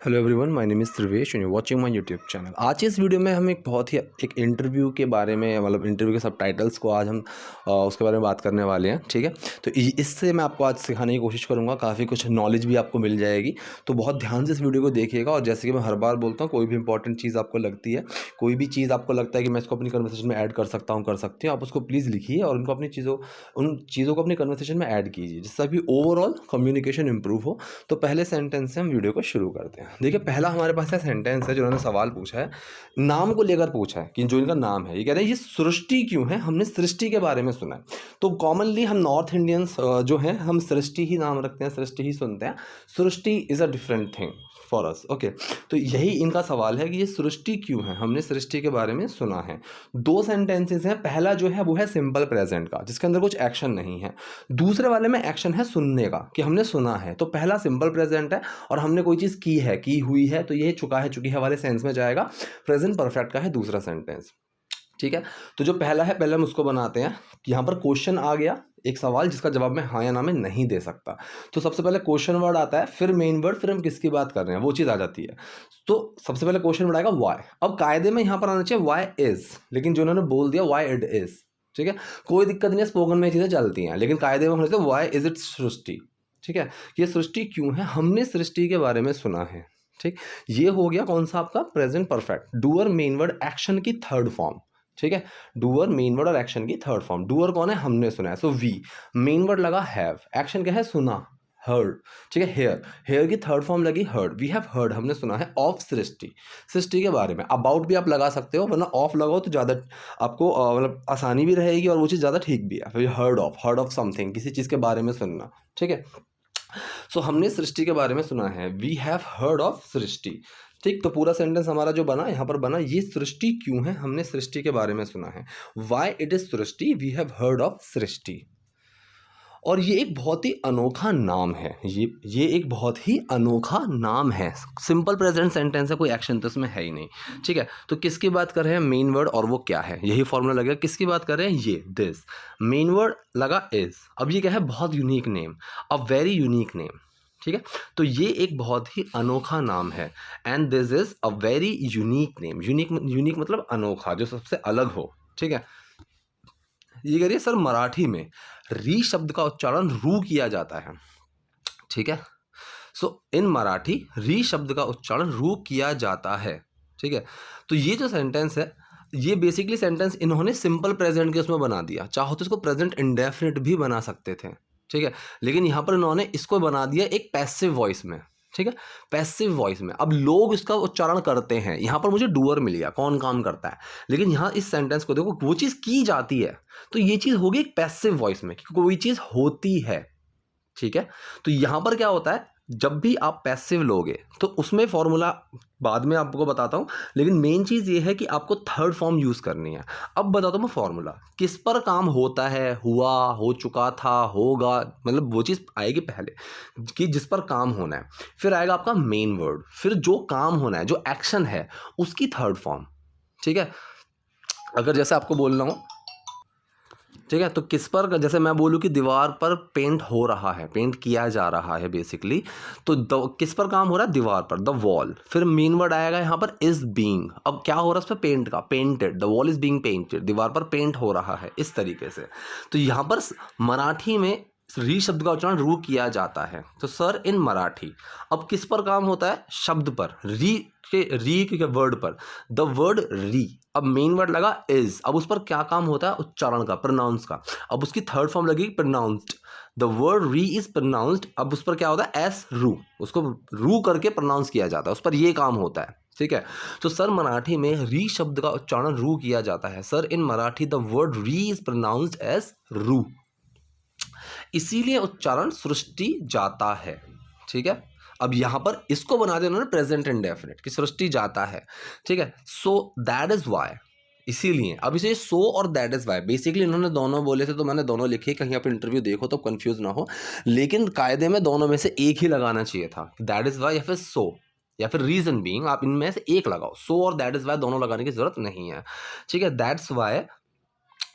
Hello everyone, my name is Trivesh and you watching my YouTube channel. आज की इस video में हम एक बहुत ही एक इंटरव्यू के बारे में मतलब इंटरव्यू के सब टाइटल्स को आज हम उसके बारे में बात करने वाले हैं। ठीक है, तो इससे मैं आपको आज सिखाने की कोशिश करूंगा, काफ़ी कुछ नॉलेज भी आपको मिल जाएगी। तो बहुत ध्यान से इस वीडियो को देखिएगा। और जैसे कि मैं हर बार बोलता हूँ, कोई भी इंपॉर्टेंट चीज़ आपको लगती है, कोई भी चीज़ आपको लगता है कि मैं इसको अपनी कन्वर्सेशन में ऐड कर सकता हूँ, कर सकती हूँ, आप उसको प्लीज़ लिखिए और उनको उन चीज़ों को अपनी कन्वर्सेशन में ऐड कीजिए, जिससे भी ओवरऑल कम्युनिकेशन इंप्रूव हो। तो पहले सेंटेंस से हम वीडियो को शुरू करते हैं। देखिए, पहला हमारे पास है सेंटेंस है जो उन्होंने सवाल पूछा है, नाम को लेकर पूछा है कि जो इनका नाम है, ये कह रहे हैं ये सृष्टि क्यों है, हमने सृष्टि के बारे में सुना है। तो कॉमनली हम नॉर्थ इंडियंस जो हैं, हम सृष्टि ही नाम रखते हैं, सृष्टि ही सुनते हैं। Srishti is a different thing for us. Okay, तो यही इनका सवाल है कि ये सृष्टि क्यों है, हमने सृष्टि के बारे में सुना है। दो सेंटेंसेस हैं। पहला जो है वो है सिंपल प्रेजेंट का, जिसके अंदर कुछ एक्शन नहीं है। दूसरे वाले में एक्शन है सुनने का, कि हमने सुना है। तो पहला सिंपल प्रेजेंट है और हमने कोई चीज़ की है, की हुई है, तो ये चुका है, चुकी है वाले सेंस में जाएगा। प्रेजेंट परफेक्ट का है दूसरा सेंटेंस। ठीक है, तो जो पहला है, पहले हम उसको बनाते हैं कि यहाँ पर क्वेश्चन आ गया, एक सवाल जिसका जवाब मैं हाँ या ना में नहीं दे सकता। तो सबसे पहले क्वेश्चन वर्ड आता है, फिर मेन वर्ड, फिर हम किसकी बात कर रहे हैं वो चीज़ आ जाती है। तो सबसे पहले क्वेश्चन वर्ड आएगा वाई। अब कायदे में यहाँ पर आना चाहिए वाई इज, लेकिन जो उन्होंने बोल दिया वाई इट इज। ठीक है, कोई दिक्कत नहीं है, स्पोकन में चीज़ें चलती हैं, लेकिन कायदे में होने से वाई इज इट सृष्टि। ठीक है, ये सृष्टि क्यों है, हमने सृष्टि के बारे में सुना है। ठीक, ये हो गया कौन सा आपका present perfect, doer main word action की थर्ड फॉर्म। ठीक है, डूअर मेन वर्ड और एक्शन की थर्ड फॉर्म। डूअर कौन है, हमने सुना है, सो वी। मेन वर्ड लगा हैव, एक्शन क्या है, सुना, हर्ड। ठीक है, हेयर, हेयर की थर्ड फॉर्म लगी हर्ड, वी हैव हर्ड, हमने सुना है ऑफ सृष्टि, सृष्टि के बारे में। अबाउट भी आप लगा सकते हो, वरना ऑफ लगाओ तो ज़्यादा आपको मतलब आसानी भी रहेगी और वो चीज़ ज़्यादा ठीक भी है। फिर हर्ड ऑफ समथिंग, किसी चीज़ के बारे में सुनना। ठीक है, सो हमने सृष्टि के बारे में सुना है, वी हैव हर्ड ऑफ सृष्टि। ठीक, तो पूरा सेंटेंस हमारा जो बना यहाँ पर बना, ये सृष्टि क्यों है, हमने सृष्टि के बारे में सुना है। Why it is Srishti, we have heard of Srishti. और ये एक बहुत ही अनोखा नाम है, ये एक बहुत ही अनोखा नाम है। सिंपल प्रेजेंट सेंटेंस है, कोई एक्शन तो इसमें है ही नहीं। ठीक है, तो किसकी बात कर रहे हैं, मेन वर्ड, और वो क्या है, यही फॉर्मूला लगेगा। किसकी बात कर रहे हैं, ये दिस, मेन वर्ड लगा इज। अब ये क्या है, बहुत unique name, a very unique name. ठीक है, तो ये एक बहुत ही अनोखा नाम है, and this is a very unique name. Unique unique मतलब अनोखा, जो सबसे अलग हो। ठीक है, ये कह रही है सर मराठी में री शब्द का उच्चारण रू किया जाता है। ठीक है, सो इन मराठी री शब्द का उच्चारण रू किया जाता है। ठीक है, तो ये जो सेंटेंस है, ये बेसिकली सेंटेंस इन्होंने सिंपल प्रेजेंट के उसमें बना दिया। चाहो तो इसको प्रेजेंट इंडेफिनिट भी बना सकते थे। ठीक है, लेकिन यहाँ पर इन्होंने इसको बना दिया एक पैसिव वॉइस में। ठीक है, पैसिव वॉइस में। अब लोग इसका उच्चारण करते हैं, यहाँ पर मुझे डूअर मिल गया, कौन काम करता है, लेकिन यहाँ इस सेंटेंस को देखो, वो चीज़ की जाती है, तो ये चीज़ होगी एक पैसिव वॉइस में, कि कोई चीज़ होती है। ठीक है, तो यहां पर क्या होता है, जब भी आप पैसिव लोगे तो उसमें फॉर्मूला बाद में आपको बताता हूं, लेकिन मेन चीज ये है कि आपको थर्ड फॉर्म यूज करनी है। अब बताता हूं मैं फॉर्मूला, किस पर काम होता है, हुआ, हो चुका था, होगा, मतलब वो चीज आएगी पहले कि जिस पर काम होना है, फिर आएगा आपका मेन वर्ड, फिर जो काम होना है, जो एक्शन है, उसकी थर्ड फॉर्म। ठीक है, अगर जैसे आपको बोल रहा हूं, ठीक है, तो किस पर, जैसे मैं बोलूँ कि दीवार पर पेंट हो रहा है, पेंट किया जा रहा है बेसिकली, तो किस पर काम हो रहा है, दीवार पर, द वॉल। फिर मेन वर्ड आएगा यहाँ पर इज बीइंग। अब क्या हो रहा है उस पर, पेंट का, painted, the wall is being painted, दीवार पर पेंट हो रहा है, इस तरीके से। तो यहाँ पर मराठी में री शब्द का उच्चारण रू किया जाता है। तो सर इन मराठी, अब किस पर काम होता है, शब्द पर, री के वर्ड पर, द वर्ड री। अब मेन वर्ड लगा इज, अब उस पर क्या काम होता है, उच्चारण का, प्रोनाउंस का। अब उसकी थर्ड फॉर्म लगी प्रोनाउंस्ड, द वर्ड री इज प्रोनाउंस्ड। अब उस पर क्या होता है, एस रू, उसको रू करके प्रोनाउंस किया जाता है, उस पर ये काम होता है। ठीक है, तो सर मराठी में री शब्द का उच्चारण रू किया जाता है। Sir in Marathi the word री इज प्रोनाउंस्ड एज रू, इसीलिए उच्चारण सृष्टि जाता है। ठीक है, अब यहां पर इसको बना दिया उन्होंने प्रेजेंट इंडेफिनिट, कि सृष्टि जाता है। ठीक है, सो दैट इज वाई, इसीलिए। अब इसे सो और दैट इज वाई, बेसिकली इन्होंने दोनों बोले थे, तो मैंने दोनों लिखे, कहीं आप इंटरव्यू देखो तो कंफ्यूज ना हो, लेकिन कायदे में दोनों में से एक ही लगाना चाहिए था, दैट इज वाई या फिर सो, या फिर रीजन बीइंग, आप इनमें से एक लगाओ, सो और दैट इज वाई दोनों लगाने की जरूरत नहीं है। ठीक है, दैट्स वाई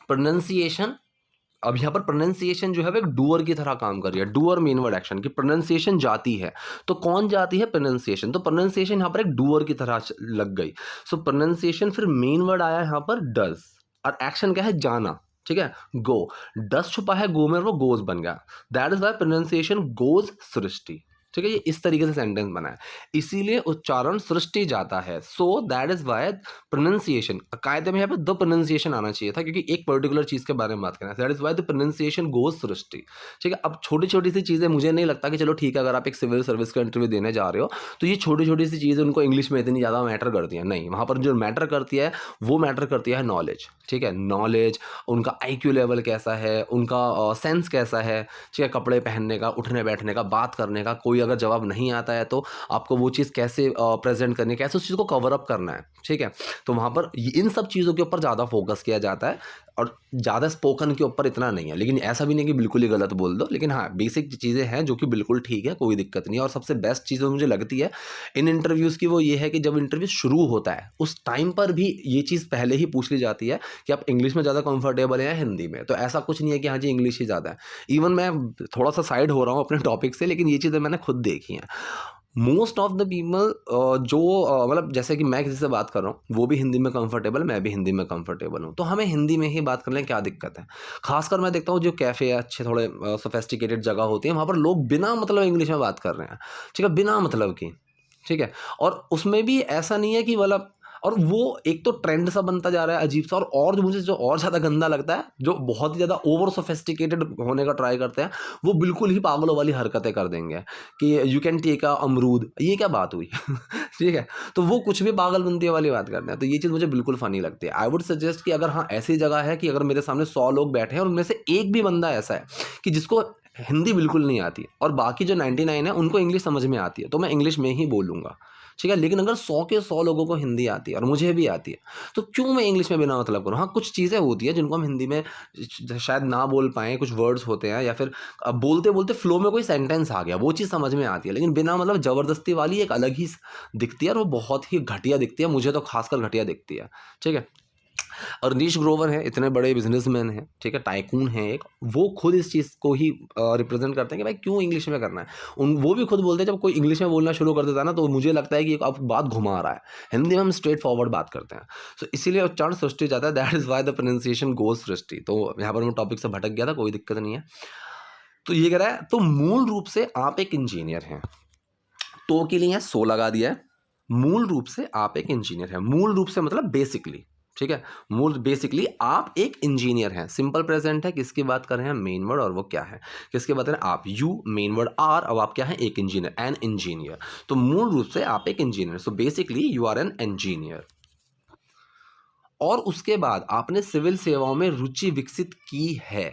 प्रोनाउंसिएशन अब यहाँ पर प्रोनाउंसिएशन जो है वो एक डूअर की तरह काम कर रही है, डूअर मेन वर्ड एक्शन की प्रोनाउंसिएशन जाती है। तो कौन जाती है? प्रोनाउंसिएशन। तो प्रोनाउंसिएशन यहाँ पर एक डूअर की तरह लग गई। सो प्रोनाउंसिएशन, फिर मेन वर्ड आया यहाँ पर डज, और एक्शन क्या है? जाना, ठीक है, गो। डस छुपा है गो में और वो गोज बन गया। That is why pronunciation goes Srishti, ठीक है। ये इस तरीके से सेंटेंस बना है, इसीलिए उच्चारण सृष्टि जाता है। So that is why pronunciation, कायदे में यहाँ पे द प्रोनाउंसिएशन आना चाहिए था, क्योंकि एक पर्टिकुलर चीज के बारे में बात करना है। That is why the pronunciation goes Srishti, ठीक है। अब छोटी छोटी सी चीजें, मुझे नहीं लगता कि चलो ठीक है, अगर आप एक सिविल सर्विस का इंटरव्यू देने जा रहे हो तो ये छोटी छोटी सी चीजें उनको इंग्लिश में इतनी ज्यादा मैटर करती है नहीं। वहां पर जो मैटर करती है वो मैटर करती है नॉलेज, ठीक है। नॉलेज, उनका IQ लेवल कैसा है, उनका सेंस कैसा है, ठीक है, कपड़े पहनने का, उठने बैठने का, बात करने का। कोई अगर जवाब नहीं आता है तो आपको वो चीज़ कैसे प्रेजेंट करनी है, कैसे उस चीज़ को कवर अप करना है, ठीक है। तो वहाँ पर इन सब चीज़ों के ऊपर ज़्यादा फोकस किया जाता है, और ज़्यादा स्पोकन के ऊपर इतना नहीं है। लेकिन ऐसा भी नहीं कि बिल्कुल ही गलत बोल दो, लेकिन हाँ, बेसिक चीज़ें हैं जो कि बिल्कुल ठीक है, कोई दिक्कत नहीं है। और सबसे बेस्ट चीज़ मुझे लगती है इन इंटरव्यूज़ की वो ये है कि जब इंटरव्यू शुरू होता है उस टाइम पर भी ये चीज़ पहले ही पूछ ली जाती है कि आप इंग्लिश में ज़्यादा कंफर्टेबल हैं या हिंदी में। तो ऐसा कुछ नहीं है कि हाँ जी इंग्लिश ही ज़्यादा है। इवन मैं थोड़ा सा साइड हो रहा हूँ अपने टॉपिक से, लेकिन ये चीज़ें मैंने खुद देखी हैं। मोस्ट ऑफ द पीपल जो मतलब जैसे कि मैं किसी से बात कर रहा हूँ, वो भी हिंदी में कंफर्टेबल, मैं भी हिंदी में कंफर्टेबल हूँ, तो हमें हिंदी में ही बात करने में क्या दिक्कत है। खासकर मैं देखता हूँ जो कैफ़े है, अच्छे थोड़े सोफेस्टिकेटेड जगह होती है, वहाँ पर लोग बिना मतलब इंग्लिश में बात कर रहे हैं, ठीक है, बिना मतलब की, ठीक है। और उसमें भी ऐसा नहीं है कि मतलब, और वो एक तो ट्रेंड सा बनता जा रहा है अजीब सा, और जो मुझे जो और ज़्यादा गंदा लगता है, जो बहुत ही ज़्यादा ओवर सोफेस्टिकेटेड होने का ट्राई करते हैं, वो बिल्कुल ही पागलों वाली हरकतें कर देंगे कि यू कैन टेक अ अमरूद। ये क्या बात हुई? ठीक है, तो वो कुछ भी पागलपंती वाली बात करते हैं। तो ये चीज़ मुझे बिल्कुल फ़नी लगती है। आई वुड सजेस्ट कि अगर हाँ ऐसी जगह है कि अगर मेरे सामने 100 लोग बैठे हैं और उनमें से एक भी बंदा ऐसा है कि जिसको हिंदी बिल्कुल नहीं आती और बाकी जो 99 है उनको इंग्लिश समझ में आती है, तो मैं इंग्लिश में ही बोलूँगा, ठीक है। लेकिन अगर 100 के 100 लोगों को हिंदी आती है और मुझे भी आती है, तो क्यों मैं इंग्लिश में बिना मतलब करूँ? हाँ, कुछ चीज़ें होती हैं जिनको हम हिंदी में शायद ना बोल पाएँ, कुछ वर्ड्स होते हैं, या फिर बोलते-बोलते फ्लो में कोई सेंटेंस आ गया, वो चीज़ समझ में आती है। लेकिन बिना मतलब ज़बरदस्ती वाली एक अलग ही दिखती है, और वो बहुत ही घटिया दिखती है, मुझे तो खासकर घटिया दिखती है, ठीक है। और नीश ग्रोवर हैं, इतने बड़े बिजनेसमैन हैं, ठीक है, टाइकून हैं एक, वो खुद इस चीज़ को ही रिप्रेजेंट करते हैं कि भाई क्यों इंग्लिश में करना है। वो भी खुद बोलते हैं जब कोई इंग्लिश में बोलना शुरू कर देता है ना, तो मुझे लगता है कि अब बात घुमा रहा है। हिंदी में हम स्ट्रेट फॉरवर्ड बात करते हैं, सो इसीलिए उच्चारण सृष्टि जाता है। That is why the pronunciation goes Srishti. तो यहाँ पर मैं टॉपिक से भटक गया था, कोई दिक्कत नहीं है। तो ये कह रहा है, तो मूल रूप से आप एक इंजीनियर हैं। तो के लिए सो लगा दिया है। मूल रूप से आप एक इंजीनियर हैं। मूल रूप से मतलब बेसिकली, ठीक है, मूल बेसिकली आप एक इंजीनियर हैं। सिंपल प्रेजेंट है, किसकी बात कर रहे हैं? मेन वर्ड, और वो क्या है? किसके बात करें? आप। यू मेन वर्ड आर, अब आप क्या है? एक इंजीनियर, एन इंजीनियर। तो मूल रूप से आप एक engineer, so basically you are an engineer. और उसके बाद आपने सिविल सेवाओं में रुचि विकसित की है,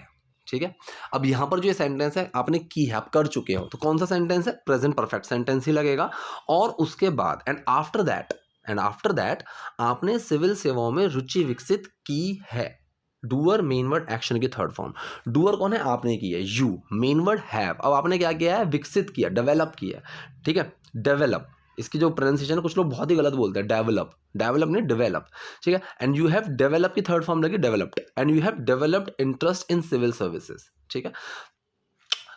ठीक है। अब यहां पर जो ये सेंटेंस है आपने की है, आप कर चुके हो, तो कौन सा सेंटेंस है? प्रेजेंट परफेक्ट सेंटेंस ही लगेगा। और उसके बाद एंड आफ्टर दैट आपने सिविल सेवाओं में रुचि विकसित की है। डूअर मेन वर्ड एक्शन की थर्ड फॉर्म। डूअर कौन है? आपने की है, यू। Main word have. अब आपने क्या किया है? विकसित किया, डेवलप किया, ठीक है। डेवलप, इसकी जो प्रोनाउंसिएशन है कुछ लोग बहुत ही गलत बोलते हैं, डेवलप, डेवलप नहीं डेवलप, ठीक है। एंड यू हैव डेवलप की थर्ड फॉर्म लगी developed, and you have developed interest in civil services, ठीक है।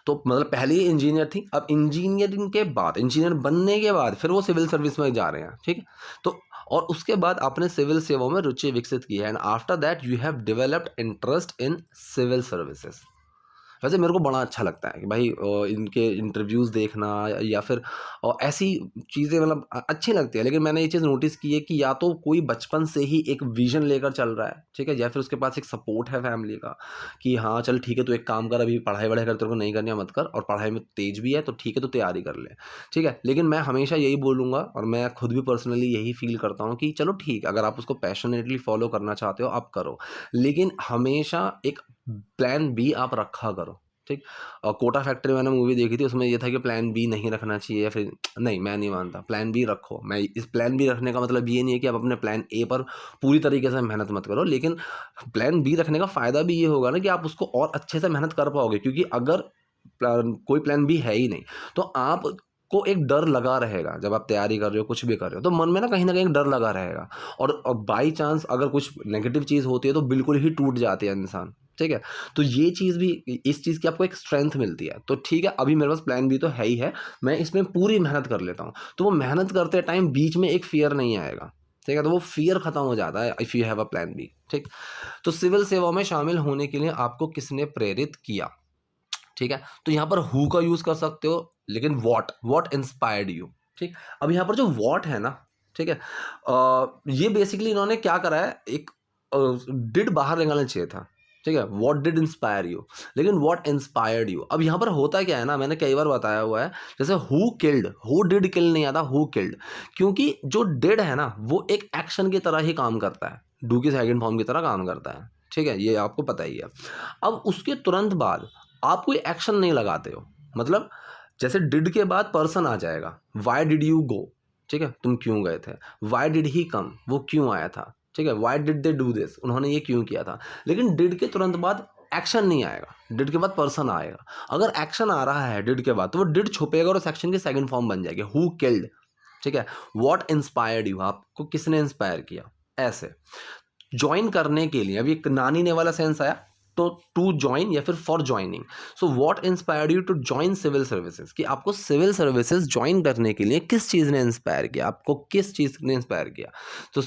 तो मतलब पहले ही इंजीनियर थी, अब इंजीनियरिंग के बाद, इंजीनियर बनने के बाद फिर वो सिविल सर्विस में जा रहे हैं, ठीक है। तो और उसके बाद आपने सिविल सेवाओं में रुचि विकसित की है, and after that you have developed interest in civil services. वैसे मेरे को बड़ा अच्छा लगता है कि भाई इनके इंटरव्यूज़ देखना, या फिर ऐसी चीज़ें मतलब अच्छी लगती है। लेकिन मैंने ये चीज़ नोटिस की है कि या तो कोई बचपन से ही एक विजन लेकर चल रहा है, ठीक है, या फिर उसके पास एक सपोर्ट है फैमिली का कि हाँ चल ठीक है, तो एक काम कर, अभी पढ़ाई वढ़ाई कर, तेरे को नहीं करनी है मत कर, और पढ़ाई में तेज भी है तो ठीक है, तो तैयारी कर ले, ठीक है। लेकिन मैं हमेशा यही बोलूँगा, और मैं खुद भी पर्सनली यही फील करता हूँ कि चलो ठीक है, अगर आप उसको पैशनेटली फॉलो करना चाहते हो आप करो, लेकिन हमेशा एक प्लान बी आप रखा करो, ठीक। और कोटा फैक्ट्री मैंने मूवी देखी थी, उसमें ये था कि प्लान बी नहीं रखना चाहिए, या फिर नहीं, मैं नहीं मानता, प्लान बी रखो। मैं इस प्लान बी रखने का मतलब ये नहीं है कि आप अपने प्लान ए पर पूरी तरीके से मेहनत मत करो, लेकिन प्लान बी रखने का फ़ायदा भी ये होगा ना कि आप उसको और अच्छे से मेहनत कर पाओगे। क्योंकि अगर कोई प्लान बी है ही नहीं, तो आप को एक डर लगा रहेगा जब आप तैयारी कर रहे हो, कुछ भी कर रहे हो, तो मन में ना कहीं एक डर लगा रहेगा। और बाई चांस अगर कुछ नेगेटिव चीज़ होती है तो बिल्कुल ही टूट जाते हैं इंसान, ठीक है। तो ये चीज़ भी, इस चीज़ की आपको एक स्ट्रेंथ मिलती है। तो ठीक है, अभी मेरे पास प्लान बी तो है ही है, मैं इसमें पूरी मेहनत कर लेता हूँ। तो वो मेहनत करते टाइम बीच में एक फ़ियर नहीं आएगा, ठीक है। तो वो फ़ियर ख़त्म हो जाता है if you have a plan B, ठीक। तो सिविल सेवाओं में शामिल होने के लिए आपको किसने प्रेरित किया, ठीक है। तो यहाँ पर हु का यूज़ कर सकते हो, लेकिन व्हाट इंस्पायर्ड यू, ठीक। अब यहाँ पर जो व्हाट है ना, ठीक है, ये बेसिकली इन्होंने क्या करा है, एक डिड बाहर निकालना चाहिए था, ठीक है। व्हाट डिड इंस्पायर यू, लेकिन व्हाट इंस्पायर्ड यू। अब यहाँ पर होता क्या है ना, मैंने कई बार बताया हुआ है, जैसे हु किल्ड, हु डिड किल नहीं आता, हु किल्ड, क्योंकि जो डिड है ना वो एक एक्शन की तरह ही काम करता है, डू की सेकंड फॉर्म की तरह काम करता है, ठीक है, ये आपको पता ही है। अब उसके तुरंत बाद आप कोई एक्शन नहीं लगाते हो, मतलब जैसे डिड के बाद पर्सन आ जाएगा, वाई डिड यू गो, ठीक है, तुम क्यों गए थे, वाई डिड ही कम, वो क्यों आया था, ठीक है, why did they do this, उन्होंने ये क्यों किया था। लेकिन डिड के तुरंत बाद एक्शन नहीं आएगा, डिड के बाद पर्सन आएगा। अगर एक्शन आ रहा है डिड के बाद तो वो डिड छुपेगा और उस एक्शन की सेकंड फॉर्म बन जाएगी हु किल्ड, ठीक है। व्हाट इंस्पायर्ड यू, आपको किसने इंस्पायर किया। ऐसे ज्वाइन करने के लिए, अभी एक नानी ने वाला सेंस आया, तो टू ज्वाइन या फिर for joining. So what inspired you to join civil services, कि आपको सिविल सर्विसेज ज्वाइन करने के लिए किस चीज़ ने इंस्पायर किया, आपको किस चीज़ ने इंस्पायर किया। तो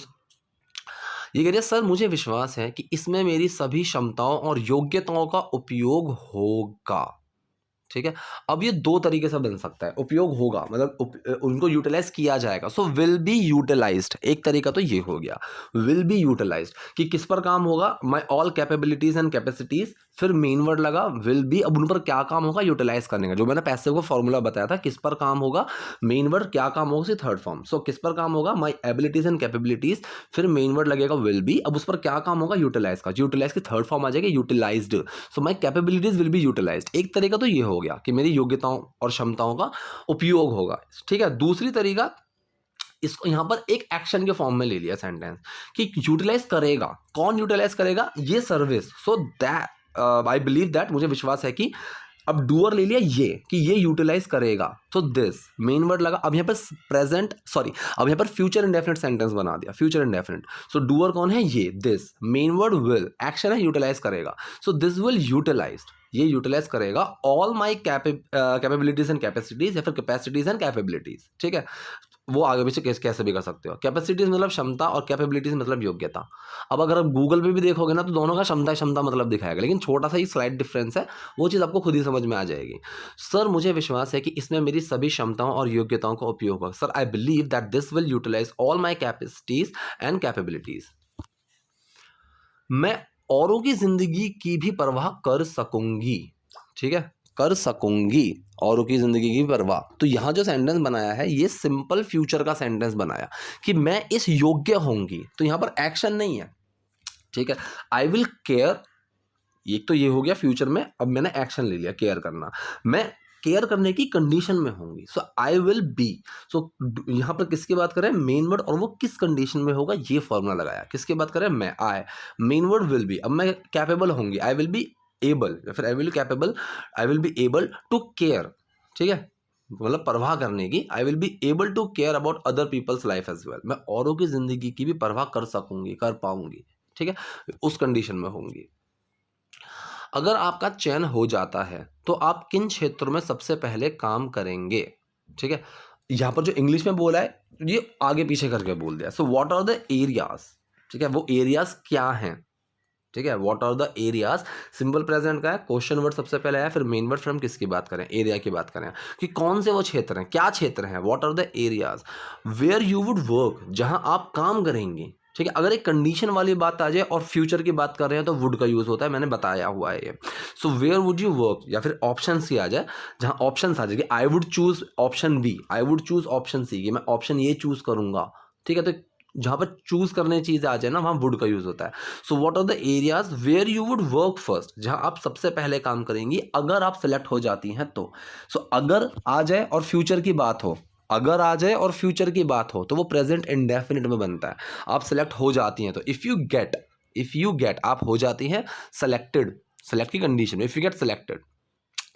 ये कह रही है सर मुझे विश्वास है कि इसमें मेरी सभी क्षमताओं और योग्यताओं का उपयोग होगा, ठीक है। अब ये दो तरीके से बन सकता है, उपयोग होगा मतलब उनको यूटिलाइज किया जाएगा। सो विल बी यूटिलाइज्ड, एक तरीका तो ये हो गया, विल बी यूटिलाइज्ड, कि किस पर काम होगा, my all capabilities and capacities, फिर मेन वर्ड लगा विल बी। अब उन पर क्या काम होगा, यूटिलाइज करने का, जो मैंने पैसे को फॉर्मूला बताया था, किस पर काम होगा, मेन वर्ड क्या काम होगा, थर्ड फॉर्म। सो किस पर काम होगा, माय एबिलिटीज एंड कैपेबिलिटीज, फिर मेन वर्ड लगेगा विल बी। अब उस पर क्या काम होगा, यूटिलाइज का, यूटिलाइज की थर्ड फॉर्म आ जाएगी utilised. So my capabilities will be utilised. एक तरीका तो ये हो गया कि मेरी योग्यताओं और क्षमताओं का उपयोग होगा, ठीक है। दूसरी तरीका, इसको यहां पर एक एक्शन के फॉर्म में ले लिया सेंटेंस, कि यूटिलाइज करेगा, कौन यूटिलाइज करेगा, ये service. So that I believe that, मुझे विश्वास है कि, अब डूअर ले लिया ये, कि ये यूटिलाइज करेगा, तो दिस मेन वर्ड लगा। अब यहाँ पर प्रेजेंट, सॉरी, अब यहाँ पर फ्यूचर इंडेफिनिट सेंटेंस बना दिया, फ्यूचर इंडेफिनिट। सो डूअर कौन है, ये, this, main word will, action है यूटिलाइज करेगा। सो दिस विल यूटिलाइज, ये यूटिलाइज करेगा all my capabilities and capacities, या फिर कैपेसिटीज एंड कैपेबिलिटीज, ठीक है। वो आगे पीछे कैसे भी कर सकते हो। कैपेसिटीज मतलब क्षमता और कैपेबिलिटीज मतलब योग्यता। अब अगर आप गूगल पे भी देखोगे ना तो दोनों का क्षमता मतलब दिखाएगा, लेकिन छोटा सा ही स्लाइड डिफरेंस है, वो चीज़ आपको खुद ही समझ में आ जाएगी। सर मुझे विश्वास है कि इसमें मेरी सभी क्षमताओं और योग्यताओं का उपयोग होगा। Sir I believe that this will utilize all my capacities and capabilities. मैं औरों की जिंदगी की भी परवाह कर सकूंगी, ठीक है, कर सकूंगी औरों की जिंदगी की परवाह। तो यहां जो सेंटेंस बनाया है ये सिंपल फ्यूचर का सेंटेंस बनाया, कि मैं इस योग्य होंगी, तो यहां पर एक्शन नहीं है, ठीक है। आई विल केयर, एक तो ये हो गया फ्यूचर में, अब मैंने एक्शन ले लिया केयर करना, मैं केयर करने की कंडीशन में होंगी। सो आई विल बी, सो यहां पर किसकी बात करें, मेन वर्ड, और वो किस कंडीशन में होगा, ये फॉर्मूला लगाया, किसकी बात करें, मैं, आई, मेन वर्ड विल बी। अब मैं कैपेबल होंगी, आई विल बी एबल, या फिर I will capable, I will be able to care, ठीक है, मतलब परवाह करने की। I will be able to care about other people's life as well, मैं औरों की जिंदगी की भी परवाह कर सकूंगी, कर पाऊंगी, ठीक है, उस कंडीशन में होंगी। अगर आपका चयन हो जाता है तो आप किन क्षेत्रों में सबसे पहले काम करेंगे, ठीक है। यहाँ पर जो इंग्लिश में बोला है ये आगे पीछे करके बोल दिया। So what are the areas, ठीक है, वो एरियाज क्या हैं, ठीक है, what are the areas, simple present का है, क्वेश्चन वर्ड सबसे पहले आया, फिर मेन वर्ड, फिर हम किसकी बात करें, एरिया की बात करें, कि कौन से वो क्षेत्र हैं, क्या क्षेत्र हैं, what are the areas, where you would work, जहां आप काम करेंगे, ठीक है। अगर एक कंडीशन वाली बात आ जाए और फ्यूचर की बात कर रहे हैं तो वुड का यूज होता है, मैंने बताया हुआ है ये। So where would you work, या फिर ऑप्शन सी आ जाए, जहां ऑप्शन आ जाएगी, I would choose option B, I would choose option C, कि मैं ऑप्शन ये चूज करूंगा, ठीक है। तो जहां पर चूज करने चीज आ जाए ना वहां वुड का यूज होता है। So what are the areas where you would work first, जहां आप सबसे पहले काम करेंगी अगर आप सिलेक्ट हो जाती हैं तो। सो अगर आ जाए और फ्यूचर की बात हो, अगर आ जाए और फ्यूचर की बात हो तो वो प्रेजेंट इंडेफिनिट में बनता है। आप सिलेक्ट हो जाती हैं तो इफ़ यू गेट आप हो जाती हैं सेलेक्टेड, सेलेक्ट की कंडीशन में, इफ़ यू गेट सेलेक्टेड,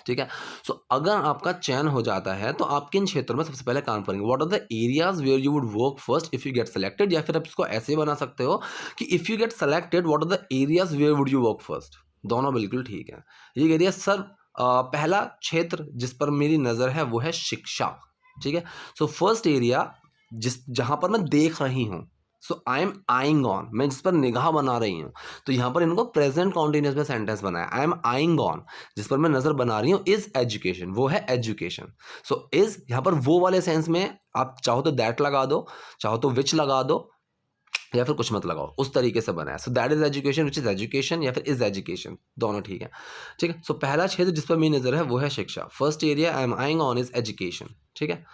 ठीक है। सो अगर आपका चयन हो जाता है तो आप किन क्षेत्रों में सबसे पहले काम करेंगे, what are the areas where you would work first if you get selected, या फिर आप इसको ऐसे बना सकते हो कि if you get selected what are the areas where would you work first, दोनों बिल्कुल ठीक है। ये कह रही है सर पहला क्षेत्र जिस पर मेरी नज़र है वो है शिक्षा, ठीक है। सो फर्स्ट एरिया जहाँ पर मैं देख रही हूँ, सो आई एम आइंग ऑन, मैं जिस पर निगाह बना रही हूँ, तो यहाँ पर इनको प्रेजेंट कॉन्टिन्यूस में सेंटेंस बनाया। आई एम आइंग ऑन, जिस पर मैं नज़र बना रही हूँ, इज एजुकेशन, वो है एजुकेशन। सो इज यहाँ पर वो वाले सेंस में आप चाहो तो दैट लगा दो, चाहो तो विच लगा दो, या फिर कुछ मत लगाओ, उस तरीके से बनाया। सो that is education, which is education, या फिर इज एजुकेशन, दोनों ठीक है, ठीक है। सो पहला क्षेत्र जिस पर मेरी नज़र है वो है शिक्षा। First area I am eyeing on is education, ठीक है।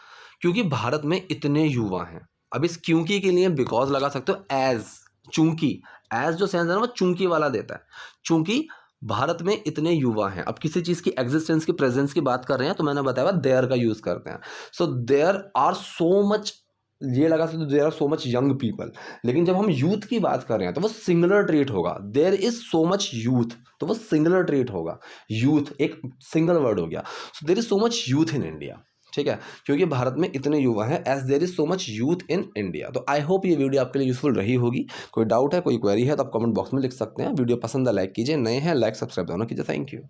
क्योंकि भारत में इतने युवा हैं, अब इस क्योंकि के लिए बिकॉज लगा सकते हो, एज, चूंकि, एज जो सेंस है ना वो चूंकि वाला देता है, चूंकि भारत में इतने युवा हैं। अब किसी चीज़ की एग्जिस्टेंस की प्रेजेंस की बात कर रहे हैं तो मैंने बताया देयर का यूज़ करते हैं। So there are so much, ये लगा सकते there are so much young people, लेकिन जब हम यूथ की बात कर रहे हैं तो वो सिंगुलर ट्रेट होगा। There is so much youth, तो वो सिंगुलर ट्रेट होगा। यूथ एक सिंगल वर्ड हो गया। So there is so much youth in India, ठीक है, क्योंकि भारत में इतने युवा हैं, as there is so much youth in India. तो आई होप ये वीडियो आपके लिए यूजफुल रही होगी। कोई डाउट है, कोई क्वेरी है तो आप कमेंट बॉक्स में लिख सकते हैं। वीडियो पसंद है लाइक कीजिए, नए हैं लाइक सब्सक्राइब दोनों कीजिए। Thank you.